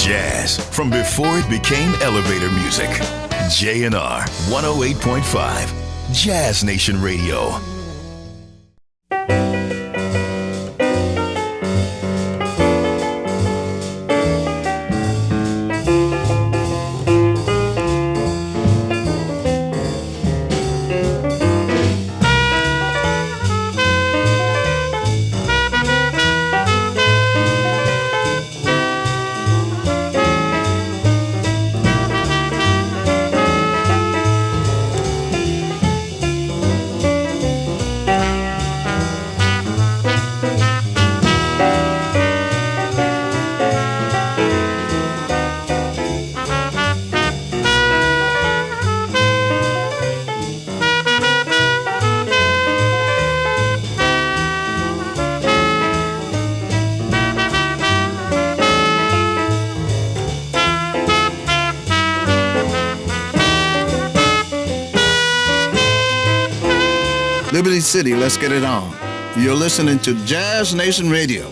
Jazz from before it became elevator music. J&R 108.5 Jazz Nation Radio. Liberty City, let's get it on. You're listening to Jazz Nation Radio.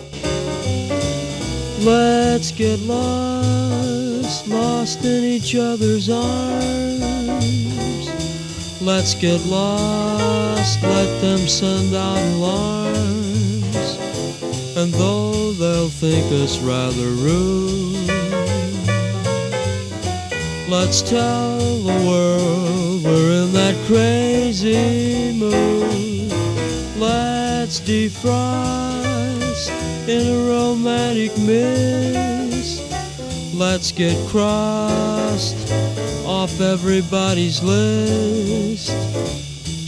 Let's get lost, lost in each other's arms. Let's get lost, let them send out alarms. And though they'll think us rather rude, let's tell the world we're in that crazy mood. Let's defrost in a romantic mist. Let's get crossed off everybody's list.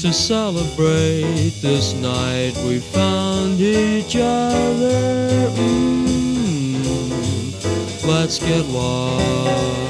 To celebrate this night we found each other. Let's get lost.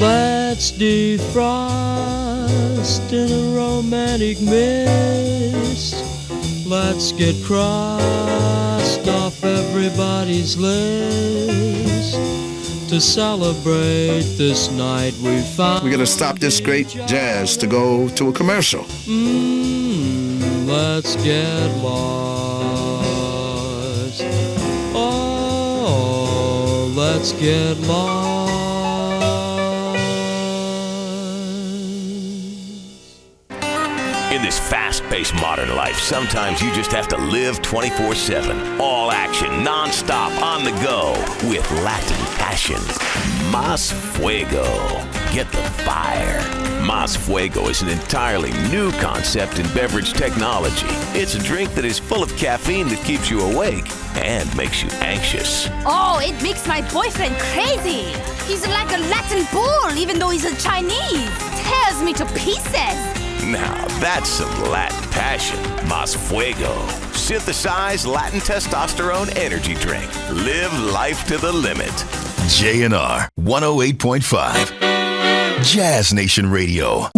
Let's defrost in a romantic mist. Let's get crossed off everybody's list. To celebrate this night we found. We gotta stop this great jazz to go to a commercial. Let's get lost. Oh, let's get lost. In this fast-paced modern life, sometimes you just have to live 24/7. All action, non-stop, on the go, with Latin passion. Mas Fuego. Get the fire. Mas Fuego is an entirely new concept in beverage technology. It's a drink that is full of caffeine that keeps you awake and makes you anxious. Oh, it makes my boyfriend crazy. He's like a Latin bull, even though he's a Chinese. Tears me to pieces. Now that's some Latin passion. Mas Fuego. Synthesized Latin testosterone energy drink. Live life to the limit. J&R 108.5 Jazz Nation Radio.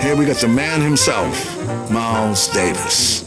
Here we got the man himself, Miles Davis.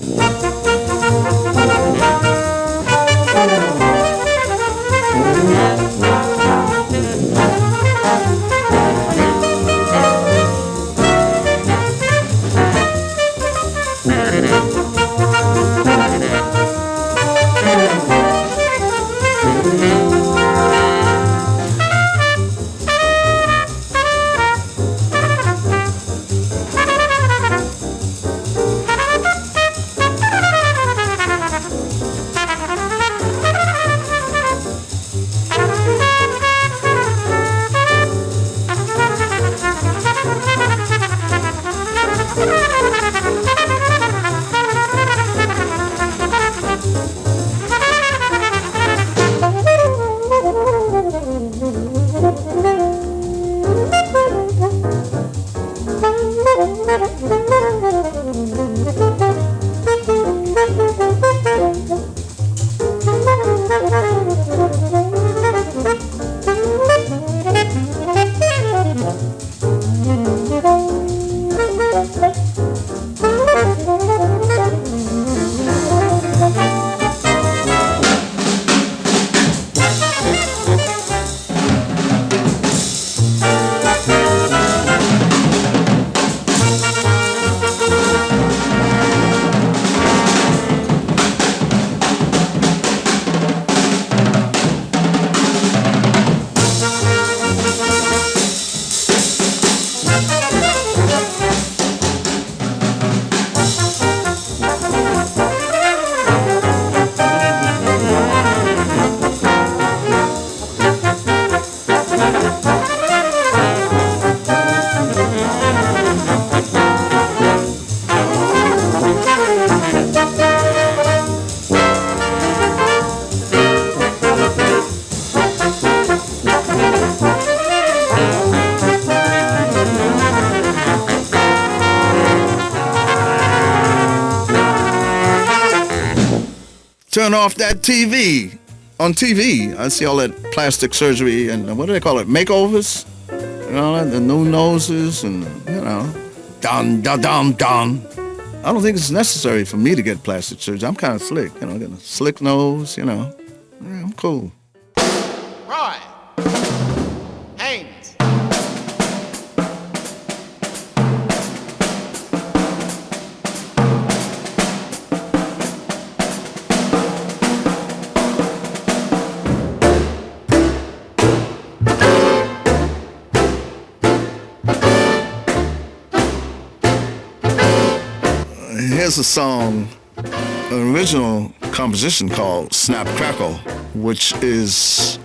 Turn off that TV. On TV, I see all that plastic surgery and what do they call it? Makeovers? You know, the new noses and, you know, dun. I don't think it's necessary for me to get plastic surgery. I'm kind of slick, you know, getting a slick nose, you know. Yeah, I'm cool. Roy. Haynes. Here's a song, an original composition called Snap Crackle, which is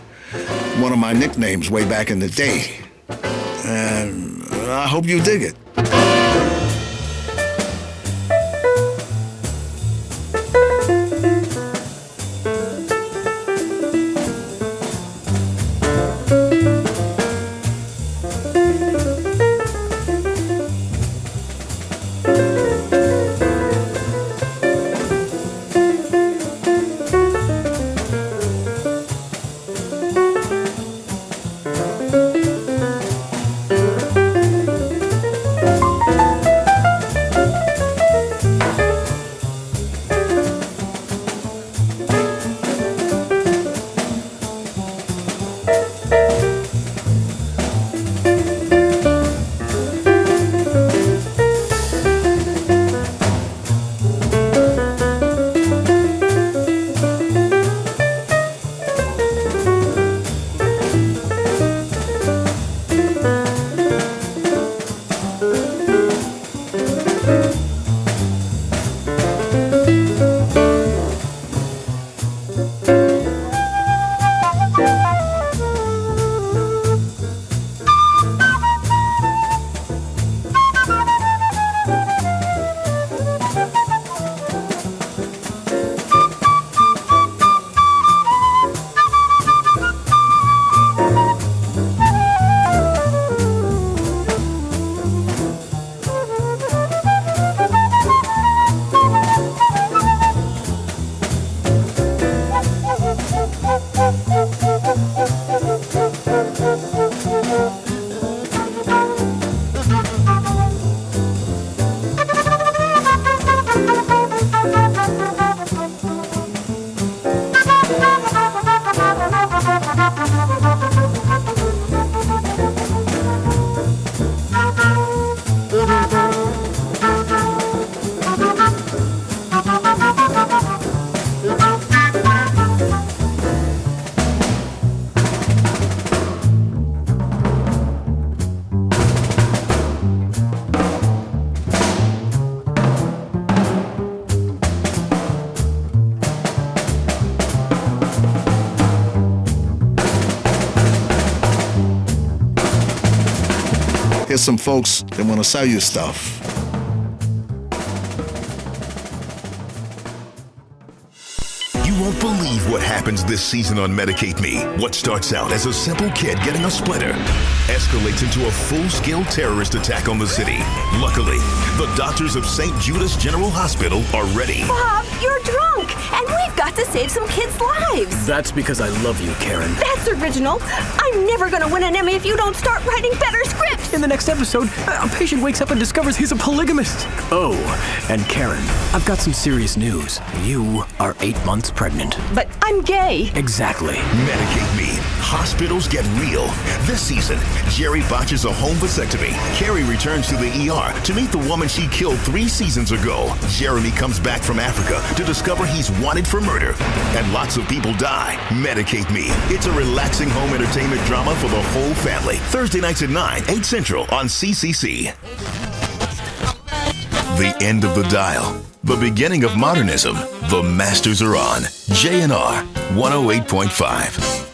one of my nicknames way back in the day. And I hope you dig it. Here's some folks that want to sell you stuff. won't believe what happens this season on Medicate Me. What starts out as a simple kid getting a splinter escalates into a full-scale terrorist attack on the city. Luckily, the doctors of St. Judas General Hospital are ready. Bob, you're drunk, and we've got to save some kids' lives. That's because I love you, Karen. That's original. I'm never going to win an Emmy if you don't start writing better scripts. In the next episode, a patient wakes up and discovers he's a polygamist. Oh, and Karen, I've got some serious news. You are 8 months pregnant. But I'm gay. Exactly. Medicate Me. Hospitals get real. This season, Jerry botches a home vasectomy. Carrie returns to the ER to meet the woman she killed 3 seasons ago. Jeremy comes back from Africa to discover he's wanted for murder. And lots of people die. Medicate Me. It's a relaxing home entertainment drama for the whole family. Thursday nights at 9, 8 Central on CCC. The end of the dial. The beginning of modernism. The masters are on. JNR 108.5.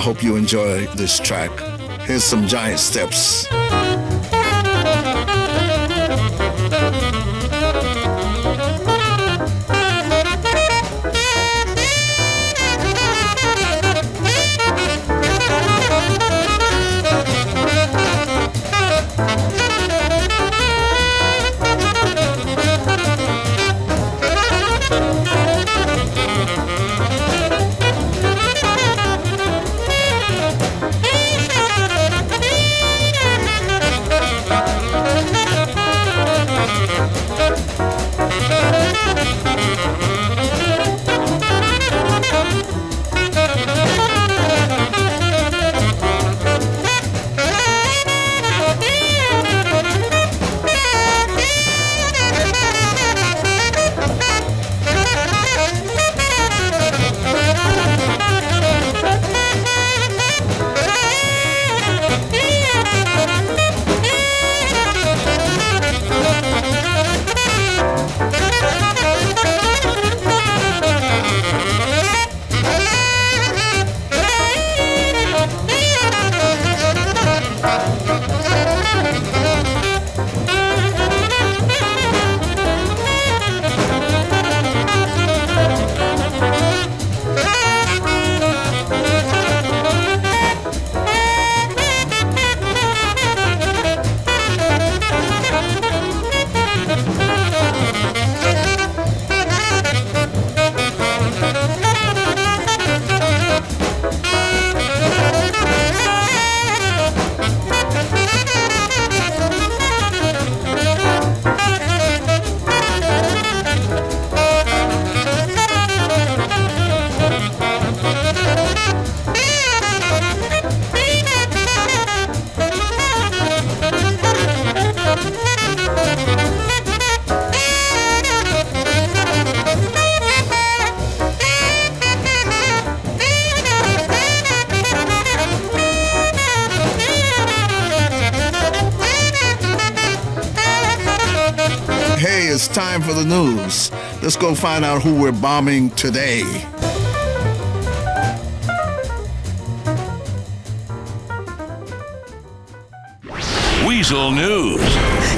hope you enjoy this track. Here's some giant steps. time for the news. Let's go find out who we're bombing today. Weasel News.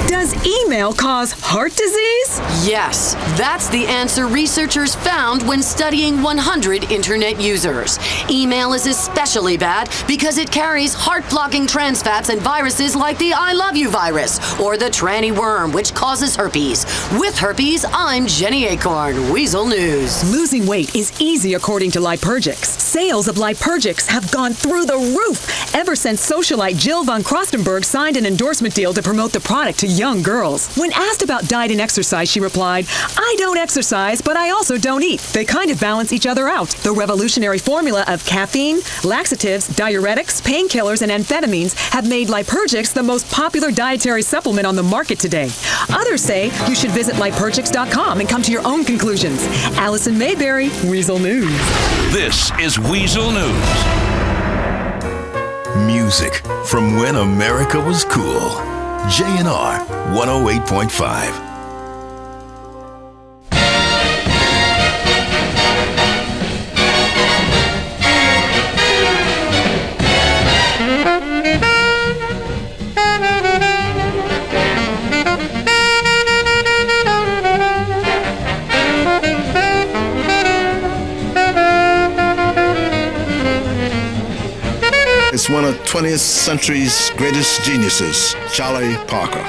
Does email cause heart disease? Yes, that's the answer researchers found when studying 100 internet users. Email is especially bad because it carries heart-blocking trans fats and viruses like the I love you virus or the tranny worm, which causes herpes. With herpes, I'm Jenny Acorn, Weasel News. Losing weight is easy according to Liturgix. Sales of Liturgix have gone through the roof ever since socialite Jill von Krostenberg signed an endorsement deal to promote the product to young girls. When asked about diet and exercise, she replied, "I don't exercise, but I also don't eat. They kind of balance each other out." The revolutionary formula of caffeine, laxatives, diuretics, painkillers, and amphetamines have made Liturgix the most popular dietary supplement on the market today. Others say you should visit Liturgix.com and come to your own conclusions. Allison Mayberry, Weasel News. This is Weasel News. Music from when America was cool. JNR 108.5. It's one of 20th century's greatest geniuses, Charlie Parker.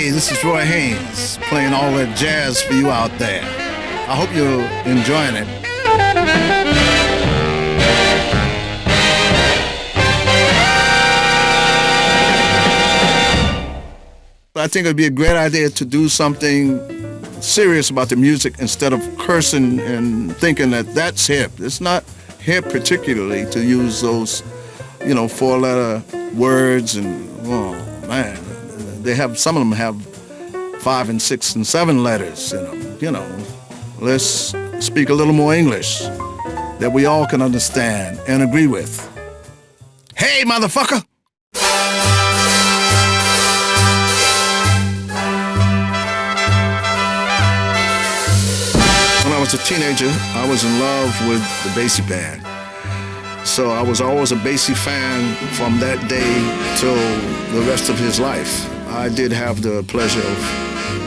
This is Roy Haynes playing all that jazz for you out there. I hope you're enjoying it. I think it'd be a great idea to do something serious about the music instead of cursing and thinking that that's hip. It's not hip particularly to use those, four-letter words and, oh man, they have, some of them have 5 and 6 and 7 letters in them, Let's speak a little more English that we all can understand and agree with. Hey, motherfucker! When I was a teenager, I was in love with the Basie band. So I was always a Basie fan from that day till the rest of his life. I did have the pleasure of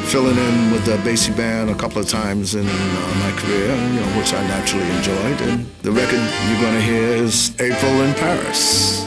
filling in with the Basie band a couple of times in my career, which I naturally enjoyed. And the record you're going to hear is April in Paris.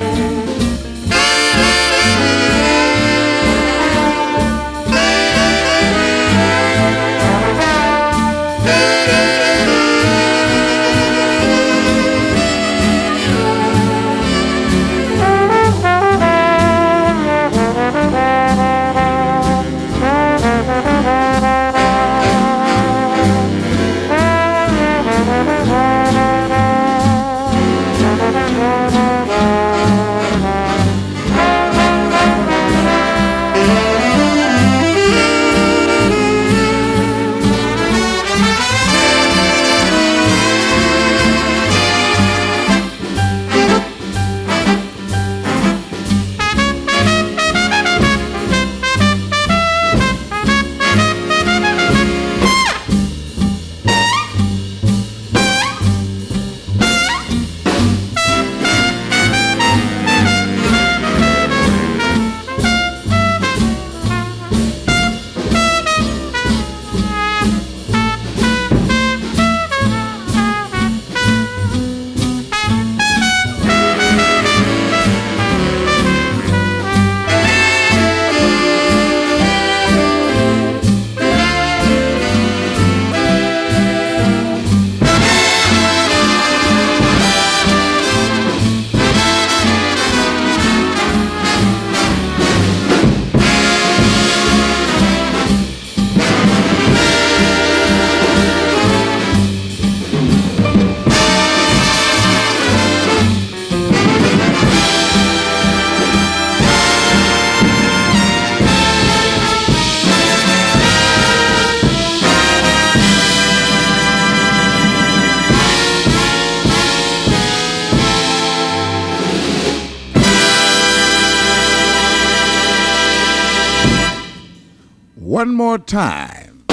One more time.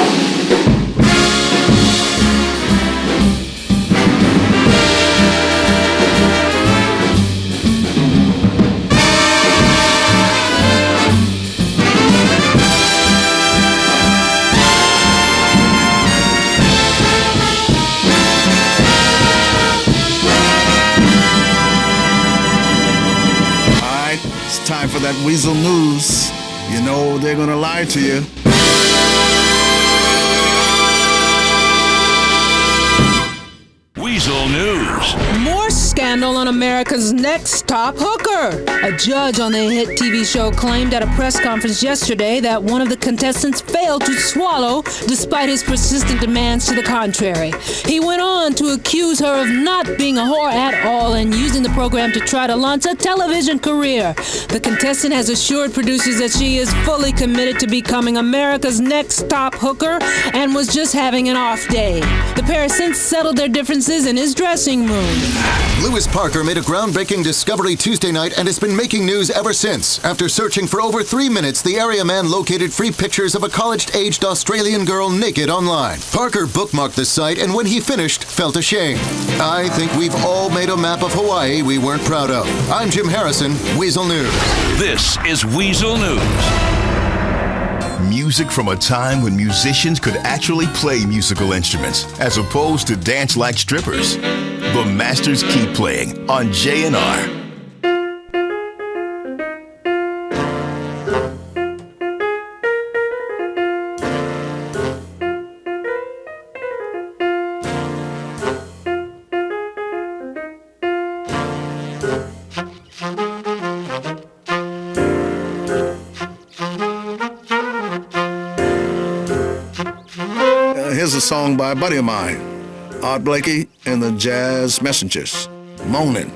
It's time for that Weasel News. You know they're gonna lie to you. Weasel News. More scandal on America's Next Top Hooker. A judge on the hit TV show claimed at a press conference yesterday that one of the contestants failed to swallow despite his persistent demands to the contrary. He went on to accuse her of not being a whore at all and using the program to try to launch a television career. The contestant has assured producers that she is fully committed to becoming America's Next Top Hooker and was just having an off day. The pair has since settled their differences in his dressing room. Lewis Parker made a groundbreaking discovery Tuesday night and has been making news ever since. After searching for over 3 minutes, the area man located free pictures of a college-aged Australian girl naked online. Parker bookmarked the site and when he finished, felt ashamed. I think we've all made a map of Hawaii we weren't proud of. I'm Jim Harrison, Weasel News. This is Weasel News. Music from a time when musicians could actually play musical instruments as opposed to dance like strippers. The Masters keep playing on J&R. Here's a song by a buddy of mine, Art Blakey and the Jazz Messengers, Moanin'.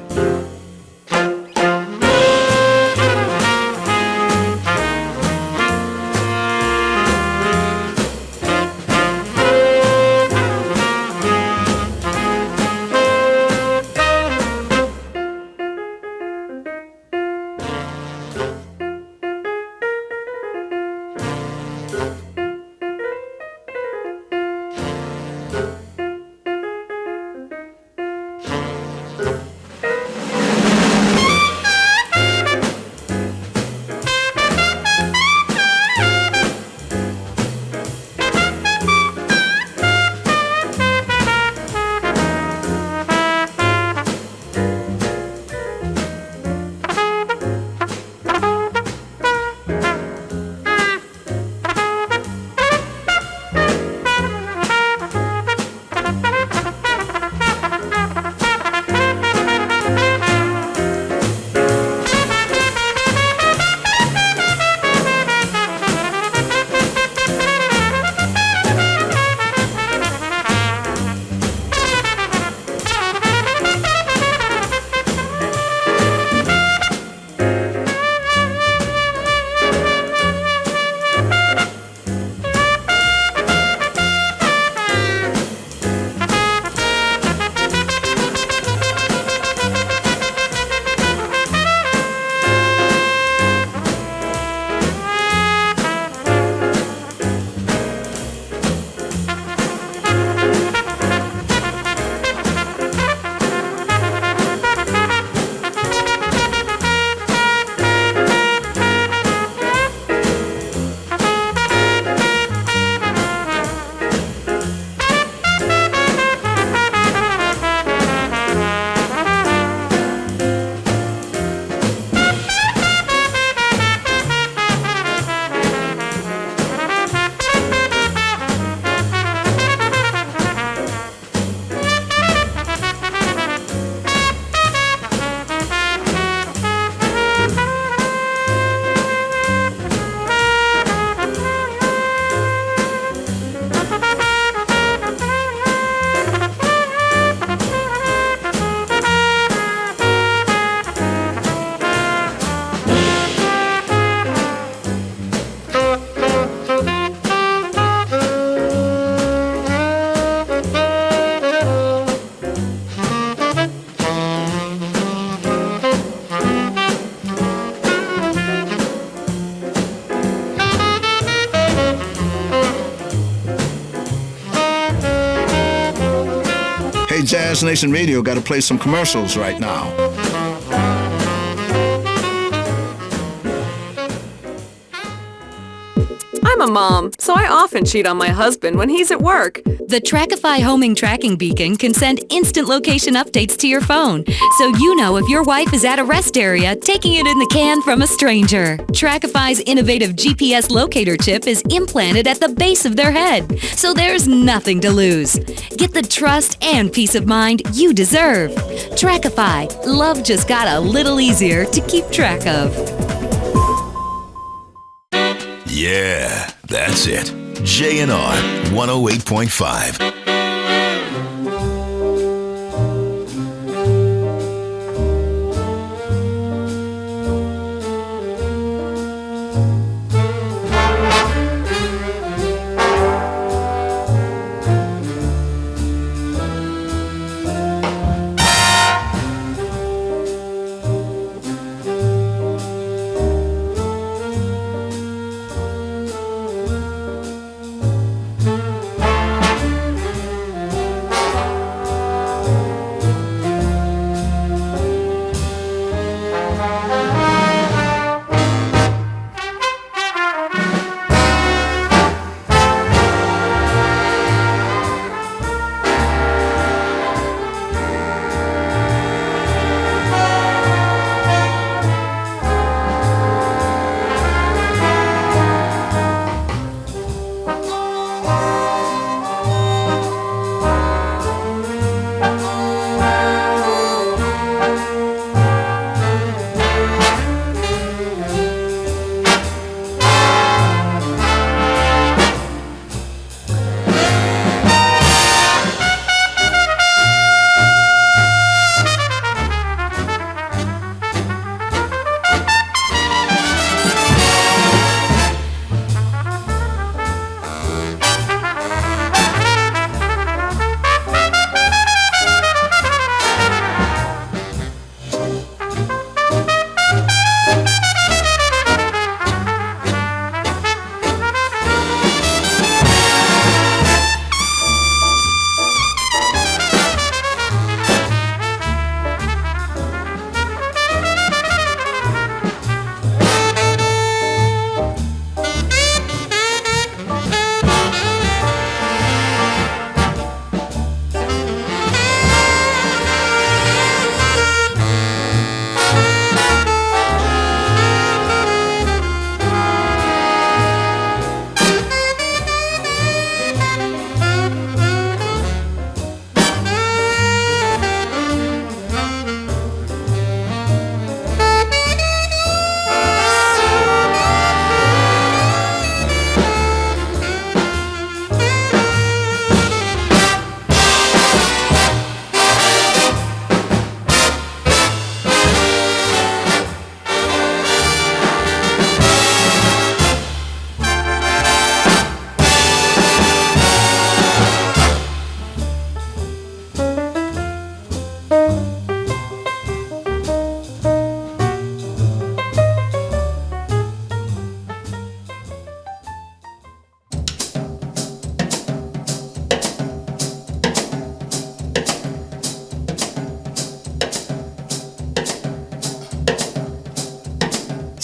Jazz Nation Radio got to play some commercials right now. I'm a mom, so I often cheat on my husband when he's at work. The Trackify homing tracking beacon can send instant location updates to your phone, so you know if your wife is at a rest area taking it in the can from a stranger. Trackify's innovative GPS locator chip is implanted at the base of their head, so there's nothing to lose. Get the trust and peace of mind you deserve. Trackify, love just got a little easier to keep track of. Yeah, that's it. J&R 108.5.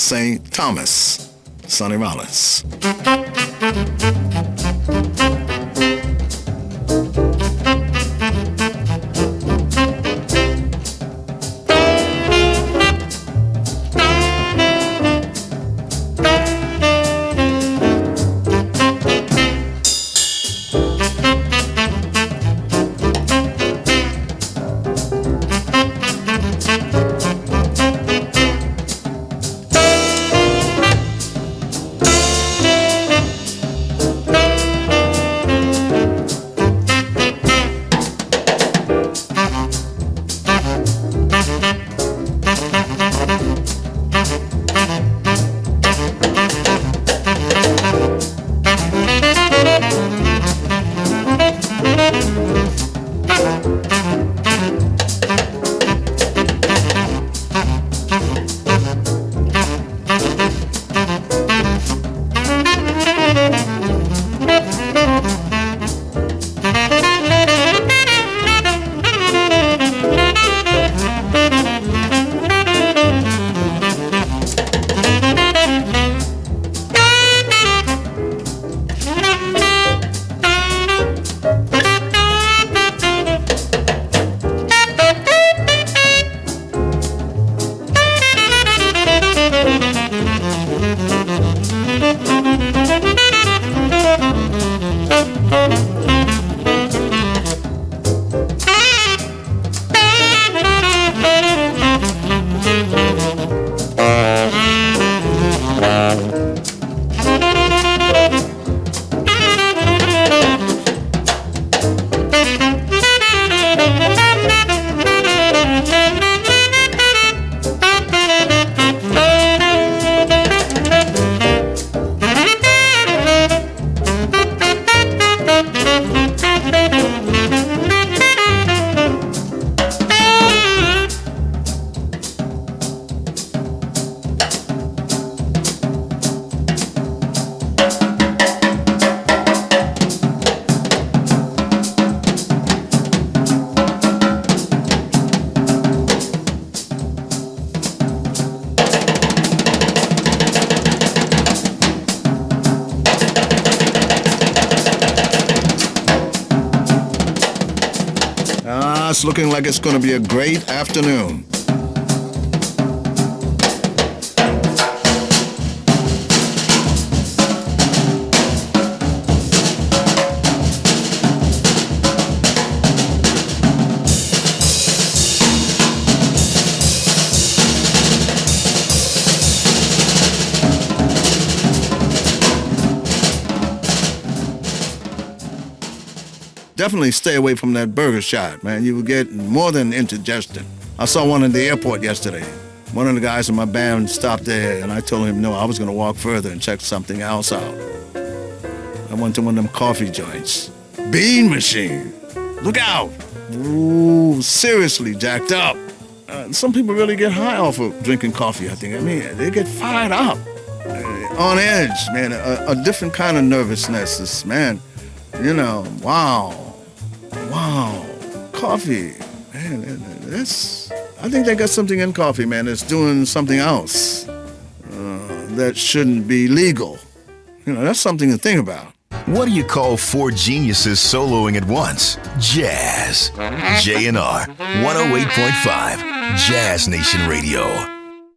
St. Thomas, Sonny Rollins. it's looking like it's going to be a great afternoon. Definitely stay away from that burger shot, man. You will get more than indigestion. I saw one at the airport yesterday. One of the guys in my band stopped there, and I told him no, I was going to walk further and check something else out. I went to one of them coffee joints. Bean machine. Look out. Ooh, seriously jacked up. Some people really get high off of drinking coffee, I think. I mean, they get fired up. On edge, man. A different kind of nervousness, man. You know, wow, coffee, man, I think they got something in coffee, man, that's doing something else that shouldn't be legal. You know, that's something to think about. What do you call four geniuses soloing at once? Jazz. J&R, 108.5, Jazz Nation Radio.